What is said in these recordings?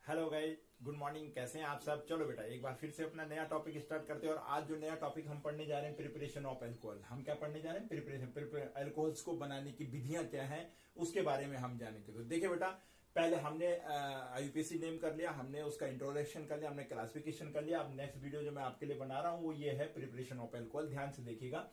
Hello guys, good morning. कैसे हैं आप सब? चलो बेटा एक बार फिर से अपना नया टॉपिक स्टार्ट करते हैं। और आज जो नया टॉपिक हम पढ़ने जा रहे हैं, प्रिपरेशन ऑफ अल्कोहल। हम क्या पढ़ने जा रहे हैं? प्रिपरेशन अल्कोहल्स को बनाने की विधियां क्या हैं उसके बारे में हम जानेंगे। तो देखिए बेटा, पहले हमने यूपीएससी नेम कर लिया, हमने उसका इंट्रोडक्शन कर लिया, हमने क्लासिफिकेशन कर लिया। अब नेक्स्ट वीडियो जो मैं आपके लिए बना रहा हूं वो ये है प्रिपरेशन ऑफ अल्कोहल। ध्यान से देखिएगा।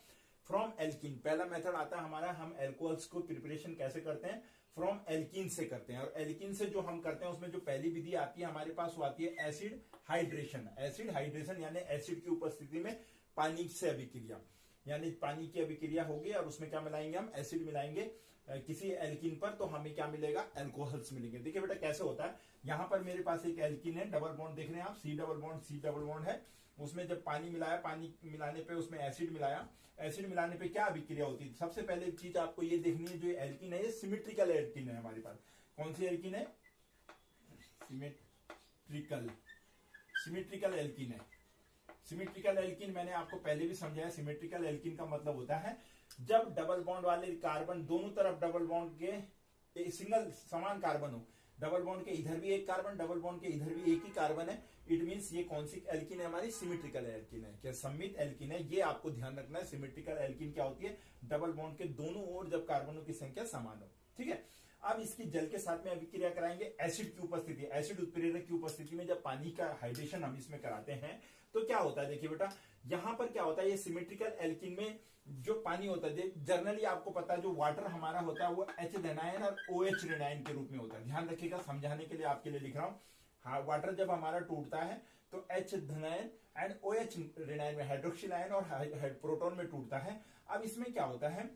फ्रॉम एल्कीन पहला मेथड आता है हमारा। हम एल्कोहल्स को प्रिपरेशन कैसे करते हैं? फ्रॉम एल्कीन से करते हैं। और एल्कीन से जो हम करते हैं उसमें जो पहली विधि आती है हमारे पास वो आती है एसिड हाइड्रेशन। एसिड हाइड्रेशन यानी एसिड की उपस्थिति में पानी से अभिक्रिया, यानी पानी की अभिक्रिया होगी और उसमें क्या मिलाएंगे? हम एसिड मिलाएंगे किसी एल्कीन पर, तो हमें क्या मिलेगा? अल्कोहल्स मिलेंगे। देखिए बेटा कैसे होता है। यहां पर मेरे पास एक एल्कीन है, डबल बॉन्ड देख रहे हैं आप, सी डबल बॉन्ड है। उसमें जब पानी मिलाया, पानी मिलाने पे उसमें एसिड मिलाया, एसिड मिलाने पे क्या अभिक्रिया होती है? सबसे पहले चीज आपको ये देखनी है, जो एल्कीन है ये सिमेट्रिकल एल्कीन है हमारे पास। कौन सी एल्कीन है? सिमेट्रिकल एल्कीन है। सिमेट्रिकल एल्कीन मैंने आपको पहले भी समझाया। सिमेट्रिकल एल्कीन का मतलब होता है जब डबल बॉन्ड वाले कार्बन दोनों तरफ डबल बॉन्ड के सिंगल समान कार्बन हो। डबल बॉन्ड के इधर भी एक कार्बन, डबल बॉन्ड के इधर भी एक ही कार्बन है। इट मींस ये कौन सी एल्कीन है? हमारी सिमेट्रिकल एल्कीन है। क्या सममित एल्कीन है? ये आपको ध्यान रखना है। सिमेट्रिकल एल्कीन क्या होती है? डबल बॉन्ड के दोनों ओर जब कार्बनों की संख्या समान हो। ठीक है। अब इसकी जल के साथ में अभिक्रिया कराएंगे एसिड की उपस्थिति, एसिड उत्प्रेरक की उपस्थिति में। जब पानी का हाइड्रेशन हम इसमें कराते हैं तो क्या होता है? देखिए बेटा, यहां पर क्या होता है, ये सिमेट्रिकल एल्कीन में जो पानी होता है, जनरली आपको पता है जो वाटर हमारा होता है वो H धनायन और OH ऋणायन के रूप में होता है। ध्यान रखिएगा, समझाने के लिए आपके लिए लिख रहा हूं। हाँ, वाटर जब हमारा टूटता है तो H धनायन एंड OH ऋणायन में, हाइड्रोक्सिल आयन और प्रोटॉन में टूटता है। अब इसमें क्या होता है,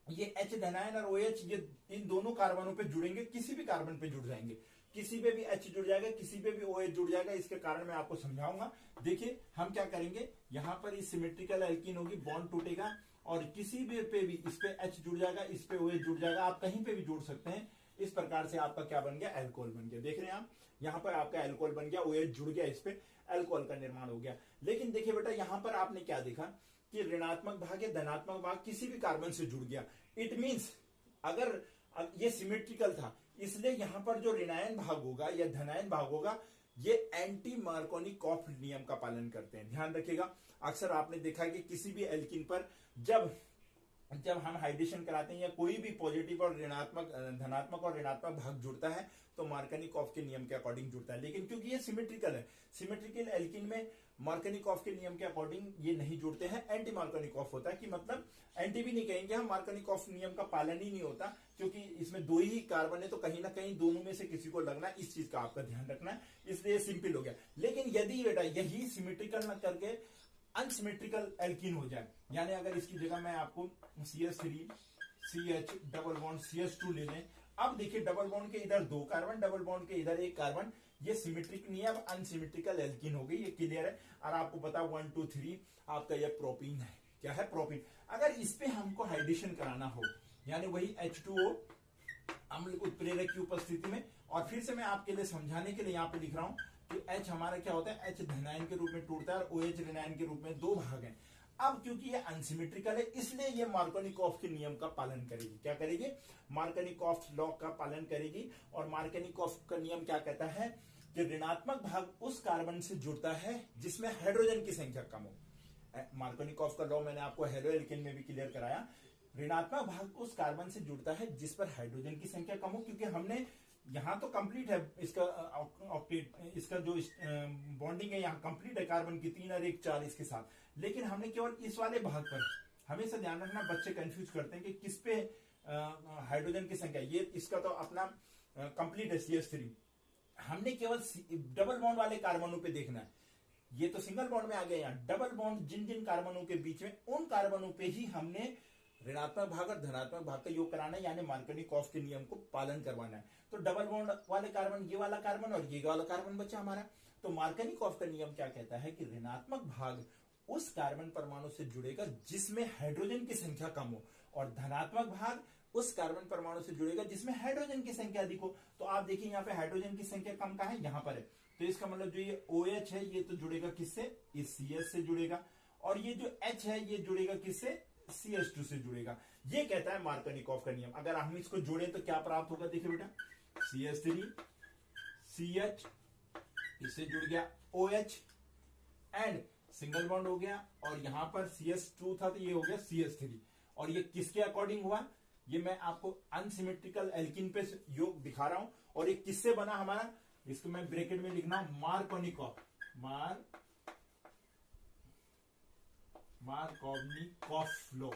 ये H धनायन और OH ये इन दोनों कार्बनों पे जुड़ेंगे, किसी भी कार्बन पे जुड़ जाएंगे। किसी पे भी H जुड़ जाएगा, किसी पे भी OH जुड़ जाएगा। इसके कारण मैं आपको समझाऊंगा। देखिए हम क्या करेंगे, यहां पर इस सिमेट्रिकल एल्कीन होगी, बॉन्ड टूटेगा और किसी भी पे भी इस पे H जुड़ जाएगा, इस पे OH जुड़ जाएगा। आप कहीं पे भी जुड़ सकते हैं। इस प्रकार से आपका क्या बन गया? अल्कोहल बन गया। देख रहे हैं आप, यहां पर आपका अल्कोहल बन गया, OH जुड़ गया, इस पे अल्कोहल का निर्माण हो गया। लेकिन देखिए बेटा, यहां पर आपने क्या देखा कि ऋणात्मक भाग या धनात्मक भाग किसी भी कार्बन से जुड़ गया। इट मींस अगर ये सिमेट्रिकल था, इसलिए यहां पर जो ऋणायन भाग होगा या धनायन भाग होगा ये एंटी मार्कोनिकॉफ नियम का पालन करते हैं। ध्यान रखिएगा, अक्सर आपने देखा कि किसी भी एल्कीन पर जब हम हाइड्रेशन कराते हैं या कोई भी पॉजिटिव और ऋणात्मक, धनात्मक और ऋणात्मक भाग जुड़ता है तो मार्कोनिकॉफ के नियम के अकॉर्डिंग जुड़ता है। लेकिन क्योंकि ये सिमेट्रिकल है, सिमेट्रिकल एल्कीन में मार्कोनिकॉफ के नियम के अकॉर्डिंग ये नहीं जुड़ते हैं, एंटी मार्कोनिकॉफ होता है। कि मतलब एंटी भी नहीं कहेंगे हम, मार्कोनिकॉफ नियम का पालन ही नहीं होता, क्योंकि इसमें दो ही कार्बन है तो कहीं ना कहीं दोनों में से किसी को लगना है। इस चीज का आपका ध्यान रखना है, इसलिए सिंपल हो गया। लेकिन यदि बेटा यही सिमेट्रिकल न करके अनसिमेट्रिकल एल्कीन हो जाए, यानी अगर इसकी जगह मैं आपको CH3 CH double bond CH2 ले लें। अब देखिए डबल बॉन्ड के इधर दो कार्बन, डबल बॉन्ड के इधर एक कार्बन, ये सिमेट्रिक नहीं है, अब अनसिमेट्रिकल एल्कीन हो गई। ये क्लियर है। और आपको पता 1 2 3 आपका ये प्रोपीन है। क्या है? प्रोपीन। अगर इस पे हमको हाइड्रेशन कराना हो, यानी वही H2O अम्ल उत्प्रेरक की उपस्थिति में, और फिर से मैं आपके लिए समझाने के लिए यहां पे लिख रहा हूं कि H हमारा क्या होता है? H धनायन के रूप में टूटता है और OH ऋणायन के रूप में, दो भाग हैं। अब क्योंकि ये अनसिमेट्रिकल है इसलिए ये मार्कोनिकॉफ के नियम का पालन करेगी। क्या करेगी? मार्कोनिकॉफ लॉ का पालन करेगी। और मार्कोनिकॉफ का नियम क्या कहता है कि ऋणात्मक भाग उस कार्बन से जुड़ता है जिसमें हाइड्रोजन की संख्या कम हो। मार्कोनिकॉफ का लॉ मैंने आपको हेलो एल्केन में भी क्लियर कराया। ऋणात्मक भाग उस कार्बन से जुड़ता है जिस पर हाइड्रोजन की संख्या कम हो, क्योंकि हमने यहां तो कंप्लीट है इसका ऑक्टेट, इसका जो बॉन्डिंग है यहाँ कंप्लीट है कार्बन की 3 और 1 4 इसके साथ। लेकिन हमने केवल इस वाले भाग पर, हमेशा ध्यान रखना, बच्चे कंफ्यूज करते हैं कि किस पे हाइड्रोजन की संख्या, ये इसका तो अपना कंप्लीट है CH3। हमने केवल डबल बॉन्ड वाले कार्बनों पे देखना है। ये तो सिंगल बॉन्ड में आ गया। यहाँ डबल बॉन्ड जिन जिन कार्बनों के बीच में, उन कार्बनों पे ही हमने ऋणात्मक भाग और धनात्मक भाग का योग कराना है, यानी मार्कोनिकॉफ के नियम को पालन करवाना है। तो डबल बॉन्ड वाले कार्बन, ये वाला कार्बन और ये वाला कार्बन बचा हमारा। तो मार्कोनिकॉफ का नियम क्या कहता है कि ऋणात्मक भाग उस कार्बन परमाणु से जुड़ेगा जिसमें हाइड्रोजन की संख्या कम हो, और धनात्मक भाग उस कार्बन परमाणु से जुड़ेगा जिसमें हाइड्रोजन की संख्या अधिक हो। तो आप देखिए यहाँ पे हाइड्रोजन की संख्या कम का है, यहाँ पर है। तो इसका मतलब जो ये OH है ये तो जुड़ेगा किससे? इस CS से जुड़ेगा। और ये जो H है ये जुड़ेगा किससे? CH2 से जुड़ेगा। ये कहता है मार्कोनिकॉफ का नियम। अगर हम इसको जोड़ें तो क्या प्राप्त होगा? देखिए बेटा, CH3 CH इससे जुड़ गया OH एंड सिंगल बॉन्ड हो गया, और यहां पर CS2 था तो ये हो गया CS3। और ये किसके अकॉर्डिंग हुआ, ये मैं आपको अनसिमेट्रिकल एल्कीन पे योग दिखा रहा हूं। और ये किससे बना हमारा, इसको मैं ब्रैकेट में लिखना Markovnikov, Markovnikov law,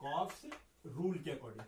coughs rule के अकॉर्डिंग,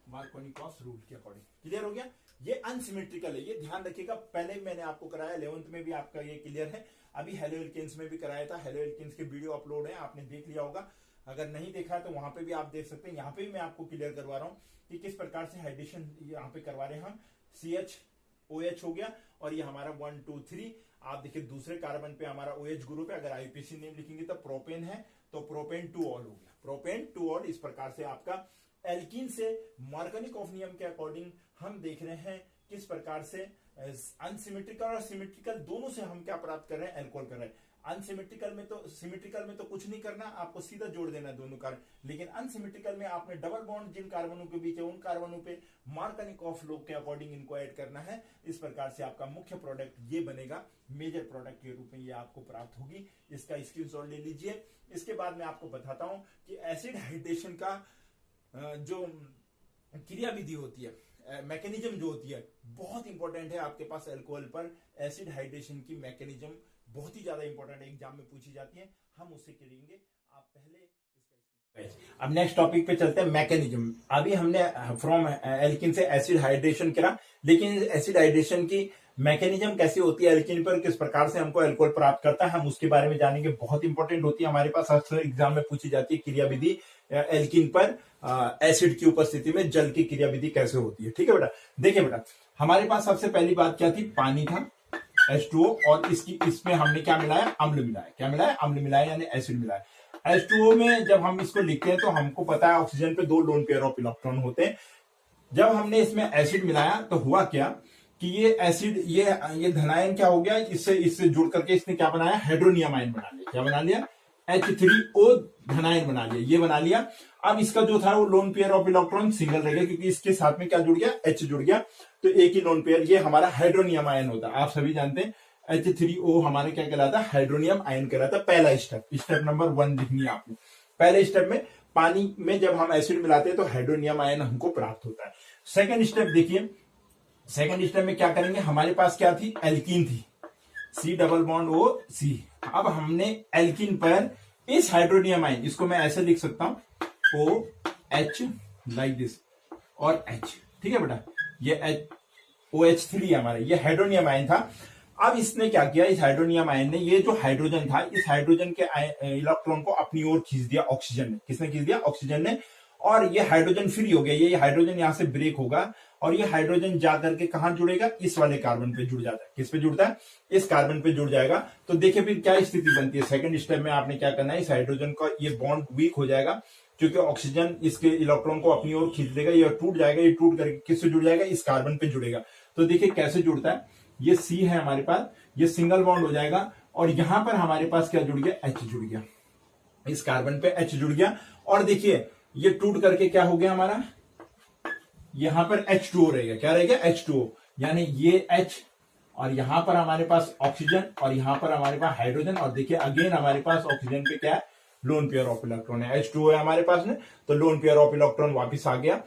मार्कोनिकॉफ रूल के अकॉर्डिंग। क्लियर हो गया, ये अनसिमेट्रिकल है, ये ध्यान रखिएगा। पहले भी मैंने आपको कराया, 11th में भी आपका ये क्लियर है। अभी हेलोएल्केन्स में भी कराया था, हेलोएल्केन्स के वीडियो अपलोड है, आपने देख लिया होगा। अगर नहीं देखा है तो वहां पे भी आप देख सकते हैं। यहाँ पे भी मैं आपको क्लियर करवा रहा हूं कि किस प्रकार से हाइड्रेशन यहाँ पे करवा रहे हैं हम। CH-OH हो गया, और ये हमारा 1 2 3। आप देखिए दूसरे कार्बन पे हमारा OH ग्रुप है, अगर IUPAC नेम लिखेंगे तो प्रोपेन है, तो प्रोपेन 2 ऑल हो गया, प्रोपेन 2 ऑल। इस प्रकार से आपका एल्कीन से मार्कोनिकॉफ नियम के अकॉर्डिंग हम देख रहे हैं किस प्रकार से अनसिमेट्रिकल और सिमेट्रिकल दोनों से हम क्या प्राप्त कर रहे हैं, एल्कोहल कर रहे हैं। अनसिमेट्रिकल में तो, सिमेट्रिकल में तो कुछ नहीं करना, आपको सीधा जोड़ देना दोनों कार्बन। लेकिन अनसिमेट्रिकल में आपने डबल बॉन्ड जिन कार्बनों के बीच है उन कार्बनों पे मार्कोनिकॉफ लॉ के अकॉर्डिंग इनको ऐड करना है। इस प्रकार से आपका मुख्य प्रोडक्ट ये बनेगा, मेजर प्रोडक्ट के रूप में ये आपको प्राप्त होगी। इसका स्क्रीनशॉट ले लीजिए। इसके बाद मैं आपको बताता हूं कि एसिड हाइड्रेशन का जो क्रिया विधि होती है, मैकेनिज्म जो होती है, बहुत इंपॉर्टेंट है आपके पास। अल्कोहल पर एसिड हाइड्रेशन की मैकेनिज्म बहुत ही ज्यादा इंपॉर्टेंट है, एग्जाम में पूछी जाती है, हम उससे करेंगे। आप पहले इसका, अब नेक्स्ट टॉपिक पे चलते हैं, मैकेनिज्म। अभी हमने फ्रॉम एल्किन से एसिड हाइड्रेशन करा, लेकिन एसिड हाइड्रेशन की मैकेनिज्म कैसी होती है, एल्किन पर किस प्रकार से हमको अल्कोहल प्राप्त करता है, हम उसके बारे में जानेंगे। बहुत इंपॉर्टेंट होती है, हमारे पास अक्सर एग्जाम में पूछी जाती है क्रिया विधि एल्किन पर एसिड की उपस्थिति में जल की क्रिया विधि कैसे होती है। ठीक है बेटा, देखिए बेटा, हमारे पास सबसे पहली बात क्या थी, पानी था H2O, और इसमें हमने क्या मिलाया, अम्ल मिलाया। क्या मिलाया, अम्ल मिलाया, यानी एसिड मिलाया। H2O में जब हम इसको लिखते हैं तो हमको पता है ऑक्सीजन पे 2 लोन पेयर ऑफ इलेक्ट्रॉन होते हैं। जब हमने इसमें एसिड मिलाया तो हुआ क्या कि ये एसिड, ये धनायन क्या हो गया, इससे जुड़ करके इसने क्या बनाया, हाइड्रोनियम आयन बना लिया। क्या बना लिया, H3O धनायन बना लिया, ये बना लिया। अब इसका जो था वो loan pair of electron single रह गया, क्योंकि इसके साथ में क्या जुड़ गया, H जुड़ गया, तो एक ही लोन पेयर, ये हमारा हाइड्रोनियम आयन होता है। आप सभी जानते हैं H3O हमारे क्या कहलाता है, हाइड्रोनियम आयन कहलाता है। पहला स्टेप नंबर 1 लिखनी है आपको। पहले स्टेप में पानी में जब हम एसिड मिलाते हैं तो हाइड्रोनियम आयन हमको प्राप्त होता है। सेकेंड स्टेप देखिए, सेकेंड स्टेप में क्या करेंगे, हमारे पास क्या थी, एल्कीन थी, C+O+C। अब हमने एल्कीन पर इस हाइड्रोनियम आयन, इसको मैं ऐसे लिख सकता हूं, OH लाइक दिस, और H। ठीक है बेटा, ये OH3 हमारा, ये हाइड्रोनियम आयन था। अब इसने क्या किया, इस हाइड्रोनियम आयन ने ये जो हाइड्रोजन था, इस हाइड्रोजन के इलेक्ट्रॉन को अपनी ओर खींच दिया ऑक्सीजन ने। किसने खींच दिया, ऑक्सीजन ने। और ये हाइड्रोजन फ्री हो गया, ये हाइड्रोजन यहां से ब्रेक होगा, और ये हाइड्रोजन जाकर के कहां जुड़ेगा, इस वाले कार्बन पे जुड़ जाता है। किस पे जुड़ता है, इस कार्बन पे जुड़ जाएगा। तो देखिए फिर क्या स्थिति बनती है। सेकंड स्टेप में आपने क्या करना है, इस हाइड्रोजन का ये बॉन्ड वीक हो जाएगा, क्योंकि ऑक्सीजन इसके इलेक्ट्रॉन को अपनी ओर खींच लेगा, ये टूट जाएगा, ये टूट करके किससे जुड़ जाएगा, इस कार्बन पे जुड़ेगा। तो देखिए कैसे जुड़ता है, ये C है हमारे पास, ये सिंगल बॉन्ड हो जाएगा, और यहां पर हमारे पास क्या जुड़ गया, H जुड़ गया, इस कार्बन पे H जुड़ गया। और देखिए ये टूट करके क्या हो गया हमारा, यहां पर H2O रहेगा। क्या रहेगा, H2O, यानी ये H, और यहां पर हमारे पास ऑक्सीजन, और यहां पर हमारे पास हाइड्रोजन। और देखिए अगेन हमारे पास ऑक्सीजन पे क्या है, लोन पेयर ऑफ इलेक्ट्रॉन है, H2O है हमारे पास में, तो लोन पेयर ऑफ इलेक्ट्रॉन वापिस आ गया।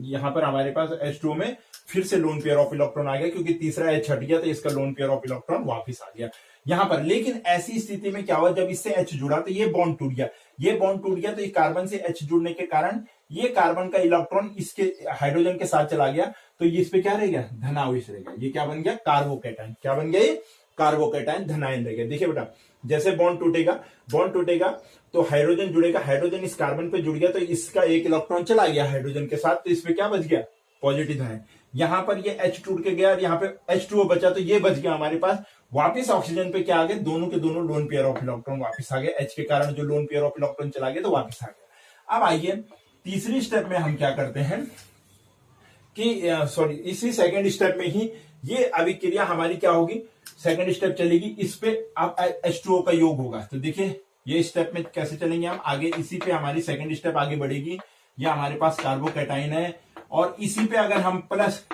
यहां पर हमारे पास H2O में फिर से लोन पेयर ऑफ इलेक्ट्रॉन आ गया, क्योंकि तीसरा H हट गया, तो इसका लोन पेयर ऑफ इलेक्ट्रॉन वापिस आ गया यहां पर। लेकिन ऐसी स्थिति में क्या हुआ, जब इससे H जुड़ा तो ये बॉन्ड टूट गया, ये बॉन्ड टूट गया, तो इस कार्बन से H जुड़ने के कारण ये कार्बन का इलेक्ट्रॉन इसके हाइड्रोजन के साथ चला गया, तो ये इस पे क्या रह गया, धनावेश रह गया। ये क्या बन गया, कार्बोकैटायन। क्या बन गया, ये कार्बोकैटायन धनायन रह गया। देखिए बेटा, जैसे बॉन्ड टूटेगा तो हाइड्रोजन जुड़ेगा, हाइड्रोजन इस कार्बन पे जुड़ गया, तो इसका एक इलेक्ट्रॉन चला गया हाइड्रोजन के साथ, तो इसमें क्या बच गया, पॉजिटिव धनायन। यहां पर ये H टूट के गया, और यहाँ पे H2O बचा, तो ये बच गया हमारे पास। वापिस ऑक्सीजन पे क्या आ गए, दोनों के दोनों लोन पेयर ऑफ इलेक्ट्रॉन वापिस आ गए, H के कारण जो लोन पेयर ऑफ इलेक्ट्रॉन चला गया तो वापिस आ गया। अब आइए तीसरी स्टेप में हम क्या करते हैं कि इसी सेकंड स्टेप में ही ये अभिक्रिया हमारी क्या होगी, सेकंड स्टेप चलेगी, इस पे अब H2O का योग होगा। तो देखिए ये स्टेप में कैसे चलेंगे हम आगे, इसी पे हमारी सेकंड स्टेप आगे बढ़ेगी। ये हमारे पास कार्बोकैटायन है, और इसी पे अगर हम प्लस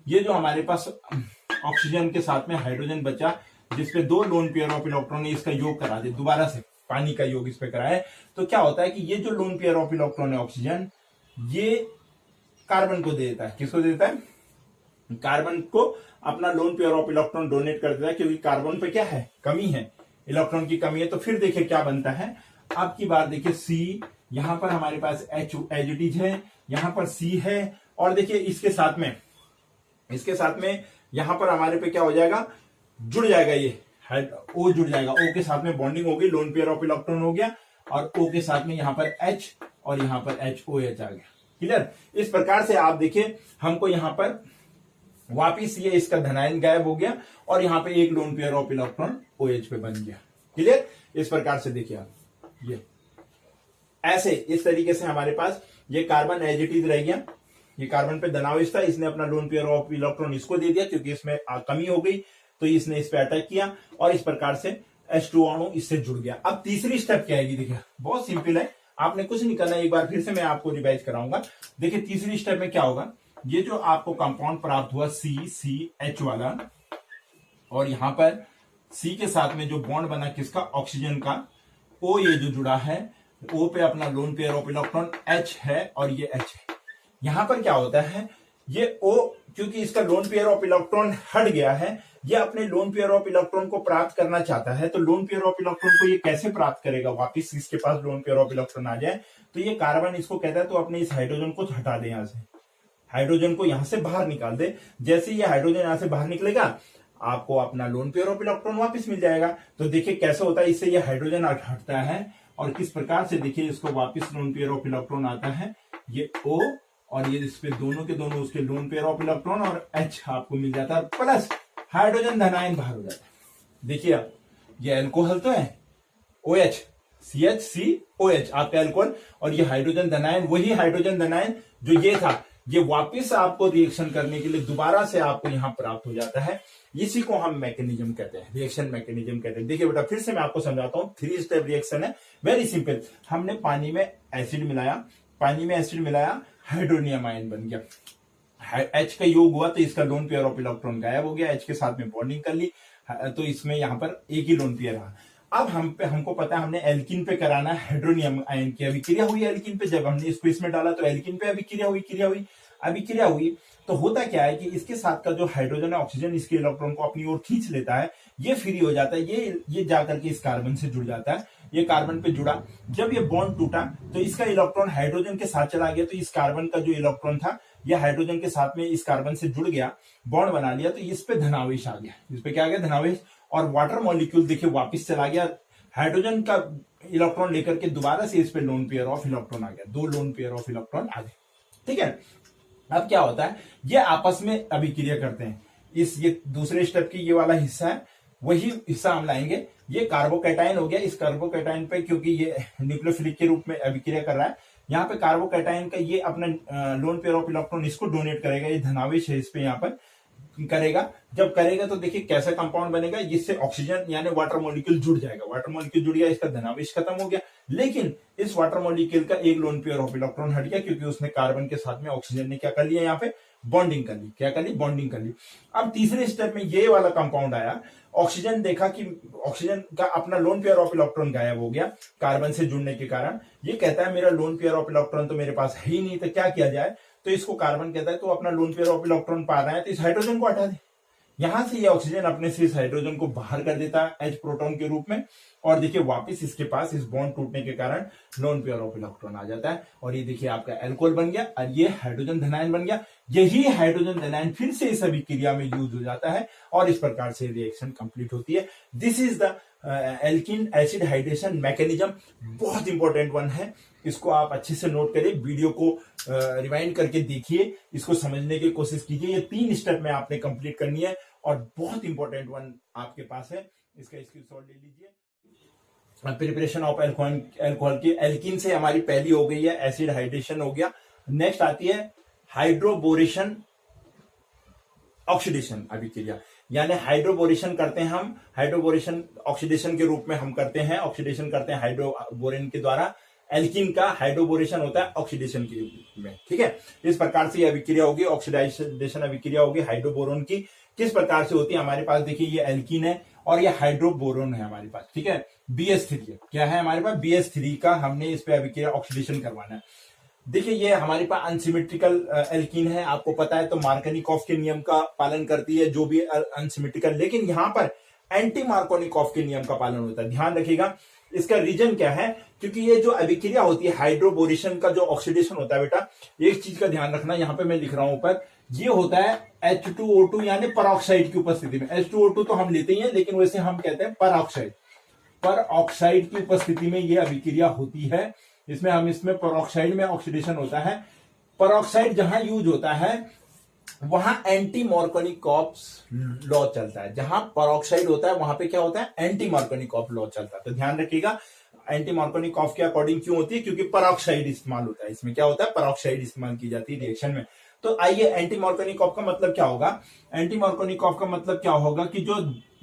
ये जो हमारे पास ऑक्सीजन के साथ में हाइड्रोजन बचा, जिसपे 2 लोन पेयर ऑफ इलेक्ट्रॉन ने इसका योग करा दे, दोबारा से पानी का योग इस पे कराए, तो क्या होता है कि ये जो लोन पेयर ऑफ इलेक्ट्रॉन है ऑक्सीजन, ये कार्बन को दे देता है। किसको दे देता है? कार्बन को अपना loan pair of electron donate कर देता है, क्योंकि कार्बन पे क्या है? कमी है, इलेक्ट्रॉन की कमी है। तो फिर देखिए क्या बनता है। अब की बार देखिए सी, यहां पर हमारे पास एच एज इट इज है, यहां पर सी है, और देखिए इसके साथ में यहां पर हमारे पे क्या हो जाएगा? जुड़ जाएगा, ये ओ जुड़ जाएगा, ओ के साथ में बॉन्डिंग होगी, लोन पेयर ऑफ इलेक्ट्रॉन हो गया, और ओ के साथ में यहां पर एच और यहां पर एच ओ एच आ गया। क्लियर? इस प्रकार से आप देखिए हमको यहां पर वापिस ये इसका धनायन गायब हो गया, और यहां पे एक lone pair of electron O H पे बन गया। क्लियर? इस प्रकार से देखिए आप, ये ऐसे इस तरीके से हमारे पास ये कार्बन एज इट इज रह गया, ये कार्बन पे धनावेश था, इसने अपना लोन पेयर ऑफ इलेक्ट्रॉन इसको दे दिया, क्योंकि इसमें कमी हो गई तो इसने इस पे अटैक किया, और इस प्रकार से H2 अणु इससे जुड़ गया। अब तीसरी स्टेप क्या आएगी? देखिए बहुत सिंपल है, आपने कुछ नहीं करना, एक बार फिर से मैं आपको रिवाइज कराऊंगा। देखिए तीसरी स्टेप में क्या होगा, ये जो आपको कंपाउंड प्राप्त हुआ CCH वाला, और यहां पर C के साथ में जो बॉन्ड बना किसका? ऑक्सीजन का, O ये जो जुड़ा है, O पे अपना loan pair of electron H है, और ये H है। यहां पर क्या होता है, ये O क्योंकि इसका लोन पेयर ऑफ इलेक्ट्रॉन हट गया है, ये अपने लोन पेयर ऑफ इलेक्ट्रॉन को प्राप्त करना चाहता है। तो लोन पेयर ऑफ इलेक्ट्रॉन को ये कैसे प्राप्त करेगा? वापिस इसके पास लोन पेयर ऑफ इलेक्ट्रॉन आ जाए, तो ये कार्बन इसको कहता है तो अपने इस हाइड्रोजन को हटा दे, यहां से हाइड्रोजन को यहां से बाहर निकाल दे। जैसे ये हाइड्रोजन यहां से बाहर निकलेगा, आपको अपना लोन पेयर ऑफ इलेक्ट्रॉन वापस मिल जाएगा। तो देखिए कैसे होता है, इससे ये हाइड्रोजन हटता है, और किस प्रकार से देखिए इसको वापस लोन पेयर ऑफ इलेक्ट्रॉन आता है, ये O, और ये इस पे दोनों के दोनों उसके लोन पेयर ऑफ इलेक्ट्रॉन और H आपको मिल जाता है, प्लस हाइड्रोजन धनायन बाहर हो जाता है। देखिए अब ये एल्कोहल तो है, OH CHCOH आपका एल्कोहल, और ये हाइड्रोजन धनायन, वही हाइड्रोजन धनायन जो ये था, ये वापस आपको रिएक्शन करने के लिए दोबारा से आपको यहां प्राप्त हो जाता है। इसी को हम मैकेनिज्म कहते हैं, रिएक्शन मैकेनिज्म कहते हैं। देखिए बेटा फिर से मैं आपको समझाता हूं, 3 स्टेप रिएक्शन है, वेरी सिंपल। हमने पानी में एसिड मिलाया, हाइड्रोनियम आयन बन गया, H का योग हुआ तो इसका लोन पेयर ऑफ इलेक्ट्रॉन गायब हो गया, H के साथ में बॉन्डिंग कर ली, तो इसमें यहां पर एक ही लोन पेयर रहा। अब हमको पता है हमने एल्किन पे कराना है हाइड्रोनियम आयन की अभिक्रिया हुई एल्किन पे, जब हमने इसको इसमें डाला तो एल्किन पे अभिक्रिया हुई तो होता क्या है कि इसके साथ का जो हाइड्रोजन है, ऑक्सीजन इसके इलेक्ट्रॉन को अपनी ओर खींच लेता है, ये फ्री हो जाता है, ये जाकर के इस कार्बन से जुड़ जाता है, ये कार्बन पे जुड़ा, जब ये बॉन्ड टूटा तो इसका इलेक्ट्रॉन हाइड्रोजन के साथ चला गया, तो इस कार्बन का जो इलेक्ट्रॉन था ये हाइड्रोजन के साथ में इस कार्बन से जुड़ गया, बॉन्ड बना लिया, तो इस पे धनावेश आ गया, इस पे क्या आ गया? धनावेश। और वाटर मॉलिक्यूल देखिए वापिस चला गया, हाइड्रोजन का इलेक्ट्रॉन लेकर के दोबारा से इस पे लोन पेयर ऑफ इलेक्ट्रॉन आ गया, 2 लोन पेयर ऑफ इलेक्ट्रॉन आ गए। ठीक है, अब क्या होता है, ये आपस में अभिक्रिया करते हैं। ये दूसरे स्टेप की ये वाला हिस्सा है, वही हिस्सा हम लाएंगे। ये कार्बोकैटायन हो गया, इस कार्बोकैटायन पे क्योंकि ये न्यूक्लियोफिलिक के रूप में अभिक्रिया कर रहा है, यहाँ पे कार्बोकैटायन का ये अपना लोन पेयर ऑफ इलेक्ट्रॉन इसको डोनेट करेगा, ये धनावेश है इस पे यहाँ पर करेगा। जब करेगा तो देखिए कैसा कंपाउंड बनेगा, जिससे ऑक्सीजन यानी वाटर मॉलिक्यूल जुड़ जाएगा, वाटर मॉलिक्यूल जुड़ गया, इसका धनावेश खत्म हो गया, लेकिन इस वाटर मॉलिक्यूल का एक लोन पेयर ऑफ इलेक्ट्रॉन हट गया, क्योंकि उसने कार्बन के साथ में ऑक्सीजन ने क्या कर लिया, यहाँ पे बॉन्डिंग कर ली। क्या कर ली? बॉन्डिंग कर ली। अब तीसरे स्टेप में ये वाला कंपाउंड आया, ऑक्सीजन देखा कि ऑक्सीजन का अपना लोन पेयर ऑफ इलेक्ट्रॉन गायब हो गया कार्बन से जुड़ने के कारण। ये कहता है मेरा लोन पेयर ऑफ इलेक्ट्रॉन तो मेरे पास है ही नहीं, तो क्या किया जाए? तो इसको कार्बन कहता है तो अपना लोन पेयर ऑफ इलेक्ट्रॉन पा रहा है, तो इस हाइड्रोजन को हटा दे। यहां से ये ऑक्सीजन अपने से इस हाइड्रोजन को बाहर कर देता है H प्रोटॉन के रूप में, और देखिए वापस इसके पास इस बॉन्ड टूटने के कारण लोन पेयर ऑफ इलेक्ट्रॉन आ जाता है, और ये देखिए आपका एल्कोहल बन गया, और ये हाइड्रोजन धनायन बन गया। यही हाइड्रोजन धनायन फिर से इस अभिक्रिया में यूज हो जाता है, और इस प्रकार से रिएक्शन कंप्लीट होती है। This is the alkene acid hydration mechanism, बहुत इंपॉर्टेंट वन है, इसको आप अच्छे से नोट करिए, वीडियो को रिवाइंड करके देखिए, इसको समझने की कोशिश कीजिए। ये 3 स्टेप में आपने कंप्लीट करनी है, और बहुत इंपॉर्टेंट वन आपके पास है, इसका स्क्रीनशॉट ले लीजिए। प्रिपरेशन ऑफ एल्कोहल की, एल्किन से हमारी पहली हो गई है, एसिड हाइड्रेशन हो गया। नेक्स्ट आती है हाइड्रोबोरेशन ऑक्सीडेशन अभिक्रिया, यानी हाइड्रोबोरेशन करते हैं हम, हाइड्रोबोरेशन ऑक्सीडेशन के रूप में हम करते हैं, ऑक्सीडेशन करते हैं हाइड्रोबोरेन के द्वारा एल्कीन का हाइड्रोबोरेशन होता है ऑक्सीडेशन के में। ठीक है, इस प्रकार से यह अभिक्रिया होगी, ऑक्सीडाइजेशन अभिक्रिया होगी हाइड्रोबोरोन की। किस प्रकार से होती है, हमारे पास देखिए ये एल्कीन है और ये हाइड्रोबोरोन है हमारे पास। ठीक है, BH3 है, क्या है हमारे पास BH3 का, हमने इस पे अभिक्रिया ऑक्सीडेशन करवाना है। देखिए ये हमारे पास अनसिमेट्रिकल एल्कीन है, आपको पता है, तो मार्कोनिकॉफ के नियम का पालन करती है जो भी अनसिमेट्रिकल, लेकिन यहाँ पर एंटी मार्कोनिकॉफ के नियम का पालन होता है। ध्यान रखिएगा, इसका रीजन क्या है, क्योंकि ये जो अभिक्रिया होती है हाइड्रोबोरेशन का जो ऑक्सीडेशन होता है बेटा, एक चीज का ध्यान रखना, यहाँ पे मैं लिख रहा हूं ऊपर, ये होता है H2O2 यानी परऑक्साइड की उपस्थिति में। H2O2 तो हम लेते ही हैं, लेकिन वैसे हम कहते हैं परऑक्साइड। परऑक्साइड की उपस्थिति में ये अभिक्रिया होती है, इसमें परऑक्साइड में ऑक्सीडेशन होता है। परऑक्साइड जहां यूज होता है वहां एंटी मार्कोनिकॉफ लॉ चलता है। जहां परऑक्साइड होता है वहां पे क्या होता है, एंटी मार्कोनिकॉफ लॉ चलता है। तो ध्यान रखिएगा, एंटी मार्कोनिकॉफ के अकॉर्डिंग क्यों होती है, क्योंकि परऑक्साइड इस्तेमाल होता है। इसमें क्या होता है, परऑक्साइड इस्तेमाल की जाती है रिएक्शन में। तो आइए, एंटी मार्कोनिकॉफ का मतलब क्या होगा। एंटी मार्कोनिकॉफ का मतलब क्या होगा कि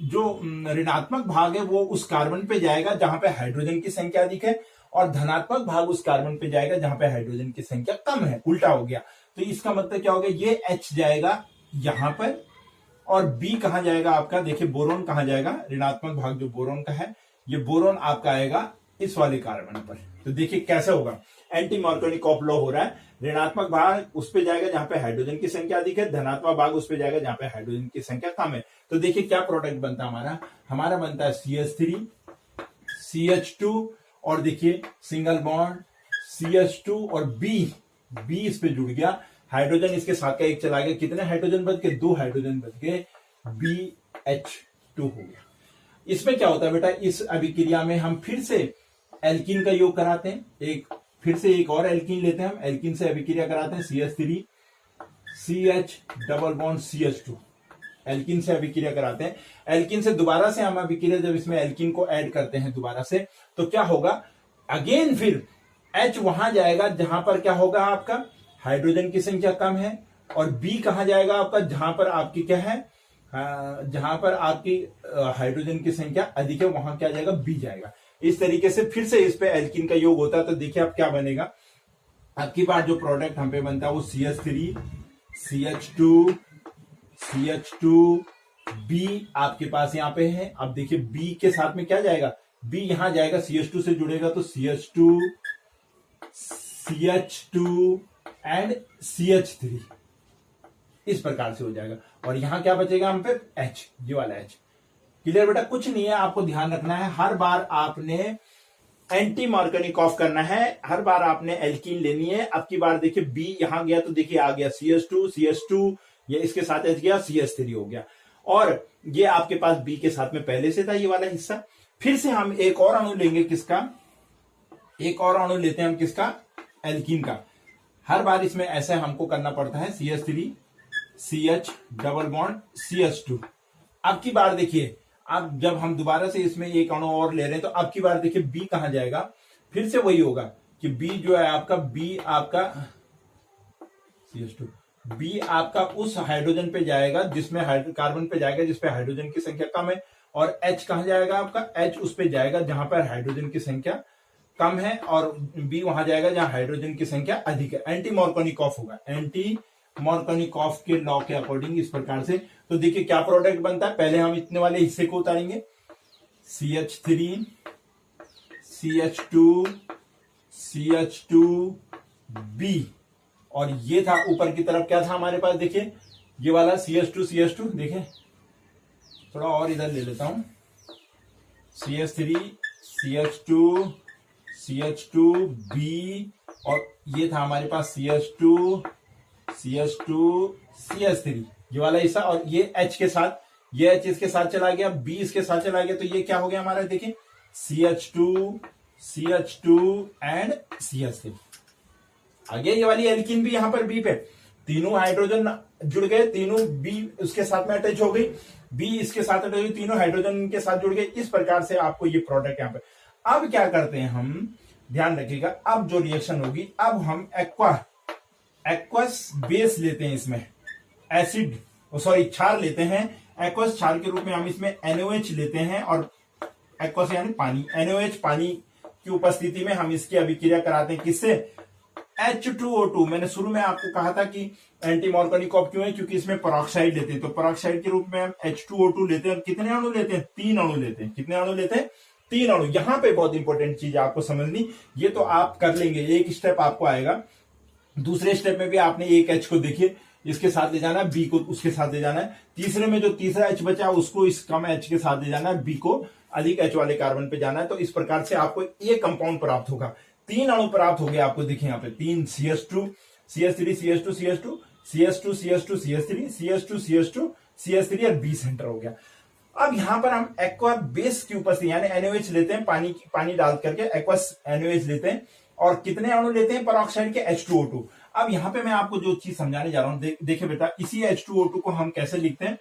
जो ऋणात्मक भाग है वो उस कार्बन पे जाएगा जहां पे हाइड्रोजन की संख्या अधिक है, और धनात्मक भाग उस कार्बन पे जाएगा जहां पे हाइड्रोजन की संख्या कम है। उल्टा हो गया, तो इसका मतलब क्या हो गया, ये H जाएगा यहां पर, और B कहां जाएगा आपका, देखिए बोरोन कहां जाएगा, ऋणात्मक भाग जो बोरोन का है, ये बोरोन आपका आएगा इस वाले कार्बन पर। तो देखिए कैसे होगा, एंटी मार्कोनिकॉफ लॉ हो रहा है, ऋणात्मक भाग उस पे जाएगा जहां पे हाइड्रोजन की संख्या अधिक है, धनात्मक भाग उस पे जाएगा जहां पे हाइड्रोजन की संख्या कम है। तो देखिए क्या प्रोडक्ट बनता है हमारा बनता है CH3 CH2, और देखिए सिंगल बॉन्ड CH2 और B इस पे जुड़ गया, हाइड्रोजन इसके साथ का एक चला गया, कितने हाइड्रोजन बच गए, 2 हाइड्रोजन बच गए, BH2 हो गया। इसमें क्या होता है बेटा, इस अभिक्रिया में हम फिर से एल्कीन का योग कराते हैं, फिर से एक और एल्कीन लेते हैं, हम एल्कीन से अभिक्रिया कराते हैं, CH3 CH double bond CH2, alkene से अभिक्रिया कराते हैं। एल्कीन से दोबारा से हम अभिक्रिया, जब इसमें एल्कीन को ऐड करते हैं दोबारा से, तो क्या होगा, अगेन फिर H वहां जाएगा जहां पर क्या होगा आपका हाइड्रोजन की संख्या कम है, और B कहां जाएगा आपका, जहां पर आपकी क्या है, जहां पर आपकी हाइड्रोजन की संख्या अधिक है वहां क्या जाएगा, B जाएगा। इस तरीके से फिर से इस पे एल्कीन का योग होता है। तो देखिए अब क्या बनेगा, आपकी बात जो प्रोडक्ट हम पे बनता है वो CH3 CH2 B आपके पास यहां पे है। अब देखिए B के साथ में क्या जाएगा, B यहां जाएगा, CH2 से जुड़ेगा, तो CH2 एंड CH3 इस प्रकार से हो जाएगा, और यहां क्या बचेगा हम पे H, ये वाला H। क्लियर बेटा, कुछ नहीं है, आपको ध्यान रखना है, हर बार आपने एंटी मार्कोनिकॉफ करना है, हर बार आपने एल्कीन लेनी है। अब की बार देखिए B यहां गया, तो देखिए आ गया CH2 ये इसके साथ H गया, CH3 हो गया, और ये आपके पास B के साथ में पहले से था ये वाला हिस्सा। फिर से हम एक और अणु लेंगे, किसका, एक और अणु लेते हैं हम, किसका, एल्कीन का। हर बार इसमें ऐसे हमको करना पड़ता है, CH3 CH double bond CH2। अब की बार देखिए, अब जब हम दोबारा से इसमें एक अणु और ले रहे हैं, तो अब की बार देखिए B कहां जाएगा, फिर से वही होगा कि B जो है आपका, B आपका CH2, B आपका उस हाइड्रोजन पे जाएगा जिसमें कार्बन पे जाएगा जिसपे हाइड्रोजन की संख्या कम है, और H कहां जाएगा आपका, H उस पे जाएगा जहां पर हाइड्रोजन की संख्या कम है, और B वहां जाएगा जहां हाइड्रोजन की संख्या अधिक है। एंटी मार्कोनिकॉफ होगा, एंटी मार्कोनिकॉफ के लॉ के अकॉर्डिंग इस प्रकार से। तो देखिए क्या प्रोडक्ट बनता है, पहले हम इतने वाले हिस्से को उतारेंगे, CH3 CH2 B, और ये था ऊपर की तरफ क्या था हमारे पास, देखिए ये वाला CH2 देखिए, थोड़ा और इधर ले लेता हूं, CH3 CH2 B, और ये था हमारे पास CH2 CH3 ये वाला हिस्सा, और ये H के साथ, ये H इसके साथ चला गया, B इसके साथ चला गया, तो ये क्या हो गया हमारा, देखिए CH2 एंड CH3। आगे ये वाली एल्कीन भी यहां पर B पे, तीनों हाइड्रोजन जुड़ गए, तीनों B उसके साथ में अटैच हो गई, B इसके साथ अटैच हुई, तीनों हाइड्रोजन के साथ जुड़ गए। इस प्रकार से आपको ये प्रोडक्ट यहां पर। अब क्या करते हैं हम, ध्यान रखिएगा, अब जो रिएक्शन होगी, अब हम एक्वस बेस लेते हैं, इसमें एसिड क्षार लेते हैं, एक्वस क्षार के रूप में हम इसमें NOH लेते हैं, और एक्वस यानी पानी, NOH पानी की उपस्थिति में हम इसकी अभिक्रिया कराते हैं किससे, H2O2। मैंने शुरू में आपको कहा था कि एंटी मॉर्कोनिकॉफ क्यों है, क्योंकि इसमें पेरोक्साइड लेते हैं, तो पेरोक्साइड के रूप में हम H2O2 लेते हैं। कितने अणु लेते हैं, 3 अणु लेते हैं। कितने अणु लेते हैं, 3 अणु। यहां पे बहुत इंपॉर्टेंट चीज आपको समझनी, ये तो आप कर लेंगे, एक स्टेप आपको आएगा। दूसरे स्टेप में भी आपने एक H को देखिए इसके साथ ले जाना है, बी को उसके साथ ले जाना है। तीसरे में जो तीसरा H बचा उसको इस कम H के साथ ले जाना है, बी को अधिक H वाले कार्बन पे जाना है। तो इस प्रकार से आपको ये कंपाउंड प्राप्त होगा। 3 अणु प्राप्त हो गए आपको, देखिए यहाँ पे 3 CH2 CH3 CH2 CH2 CH2 CH2 CH3 CH2 CH2 CH3 और B सेंटर हो गया। अब यहां पर हम एक्वा बेस की उपस्थिति यानी NaOH लेते हैं, पानी डाल करके एक्वस NaOH लेते हैं और कितने अणु लेते हैं पेरोक्साइड के, H2O2। अब यहां पे मैं आपको जो चीज समझाने जा रहा हूं, देखिए बेटा, इसी H2O2 को हम कैसे लिखते हैं,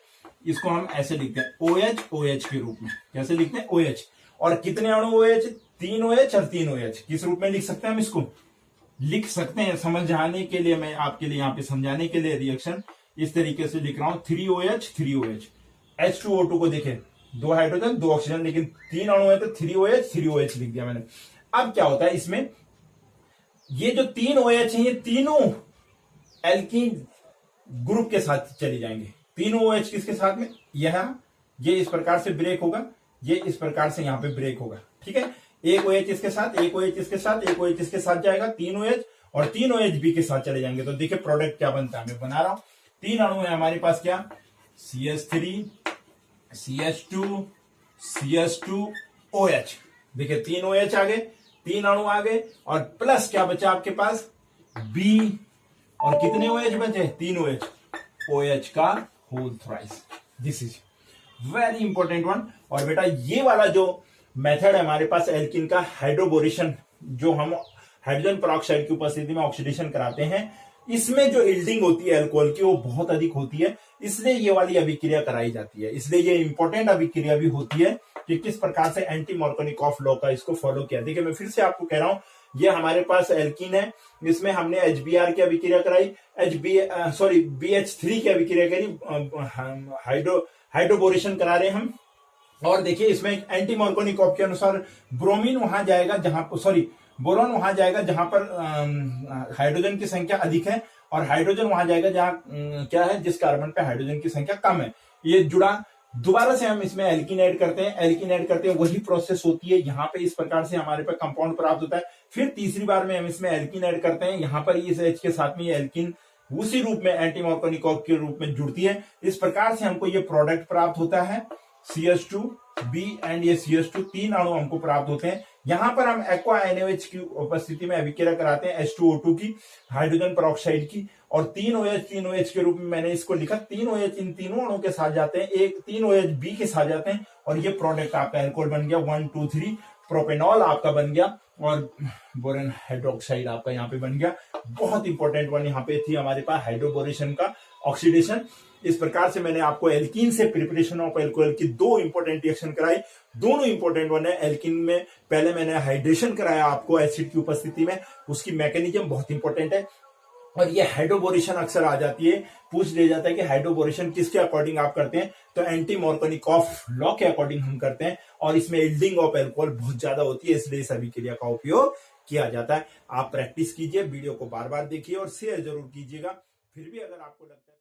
इसको हम ऐसे लिखते हैं OH के रूप में। कैसे लिखते हैं, OH। और कितने अणु OH, 3 OH और 3 OH। किस रूप में लिख सकते हैं हम इसको, लिख सकते हैं समझाने के लिए, मैं आपके लिए यहाँ पे समझाने के लिए रिएक्शन इस तरीके से लिख रहा हूं, 3OH 3OH। H2O2 को देखें, 2 हाइड्रोजन 2 ऑक्सीजन, लेकिन 3 अणु है तो 3OH 3OH लिख दिया मैंने। अब क्या होता है इसमें, ये जो 3 OH है ये तीनों एल्कीन ग्रुप के साथ चले जाएंगे। तीनों OH किसके साथ में, ये इस प्रकार से ब्रेक होगा, ये इस प्रकार से यहां पे ब्रेक होगा, ठीक है। एक OH इसके साथ, एक OH इसके साथ, एक OH इसके साथ जाएगा, 3 OH और 3 OH भी के साथ चले जाएंगे। तो देखिए प्रोडक्ट क्या बनता है, मैं बना रहा हूं। 3 अणु है हमारे पास, क्या, CH3 CH2 CH2 OH। देखिए 3 OH आ गए, 3 अणु आ गए, और प्लस क्या बचा आपके पास, B। और कितने OH बचे, 3 OH, OH का whole thrice. This is very important one. और बेटा ये वाला जो मेथड है हमारे पास एल्किन का, हाइड्रोबोरेशन, जो हम हाइड्रोजन पेरोक्साइड की उपस्थिति में ऑक्सीडेशन कराते हैं, इसमें जो इल्डिंग होती है अल्कोहल की वो बहुत अधिक होती है, इसलिए ये वाली अभिक्रिया कराई जाती है। इसलिए ये इंपॉर्टेंट अभिक्रिया भी होती है कि किस प्रकार से एंटी मॉर्कोनिकॉफ लॉ का इसको फॉलो किया। देखिए मैं फिर से आपको कह रहा हूं, ये हमारे पास एल्कीन है, इसमें हमने HBr की अभिक्रिया कराई, BH3 की अभिक्रिया करी, हाइड्रोबोरेशन करा रहे हम। और देखिए इसमें एंटी मॉर्कोनिकॉफ के अनुसार ब्रोमीन वहां जाएगा जहां, बोरॉन वहां जाएगा जहां पर हाइड्रोजन की संख्या अधिक है, और हाइड्रोजन वहां जाएगा जहां क्या है, जिस कार्बन पे हाइड्रोजन की संख्या कम है। ये जुड़ा, दोबारा से हम इसमें एल्कीन ऐड करते हैं, वही प्रोसेस होती है। यहाँ पे इस प्रकार से हमारे पे कंपाउंड प्राप्त होता है। फिर तीसरी बार में हम इसमें एल्कीन ऐड करते हैं, यहाँ पर इस H के साथ में ये एल्कीन उसी रूप में एंटी मॉर्कोनिकॉफ के रूप में जुड़ती है। इस प्रकार से हमको ये प्रोडक्ट प्राप्त होता है, CH2B एंड ये CH2, 3 अणु हमको प्राप्त होते हैं। यहां पर हम एक्वा NaOH की उपस्थिति में अभिक्रिया कराते हैं H2O2 की, हाइड्रोजन पेरोक्साइड की, और 3 OH के रूप में मैंने इसको लिखा। 3 OH इन तीनों अणुओं के साथ जाते हैं, 3 OH B के साथ जाते हैं, और ये प्रोडक्ट आपका एल्कोहल बन गया 1 2 3, प्रोपेनॉल आपका बन गया, और बोरेन हाइड्रोक्साइड आपका यहाँ पे बन गया। बहुत इंपॉर्टेंट वन यहाँ पे थी हमारे पास, हाइड्रोबोरेशन का ऑक्सीडेशन। इस प्रकार से मैंने आपको एल्कीन से प्रिपरेशन ऑफ एल्कोहल की 2 इंपॉर्टेंट रिएक्शन कराई, दोनों इंपॉर्टेंट वन है। एल्कीन में पहले मैंने हाइड्रेशन कराया आपको एसिड की उपस्थिति में, उसकी मैकेनिज्म बहुत इंपॉर्टेंट है। और ये हाइड्रोबोरेशन अक्सर आ जाती है, पूछ लिया जाता है कि हाइड्रोबोरेशन किसके अकॉर्डिंग आप करते हैं, तो एंटी मॉर्कोनिकॉफ लॉ के अकॉर्डिंग हम करते हैं, और इसमें यील्डिंग ऑफ एल्कोहल बहुत ज्यादा होती है, इसलिए इस अभिक्रिया का उपयोग किया जाता है। आप प्रैक्टिस कीजिए, वीडियो को बार बार देखिए और शेयर जरूर कीजिएगा। फिर भी अगर आपको लगता है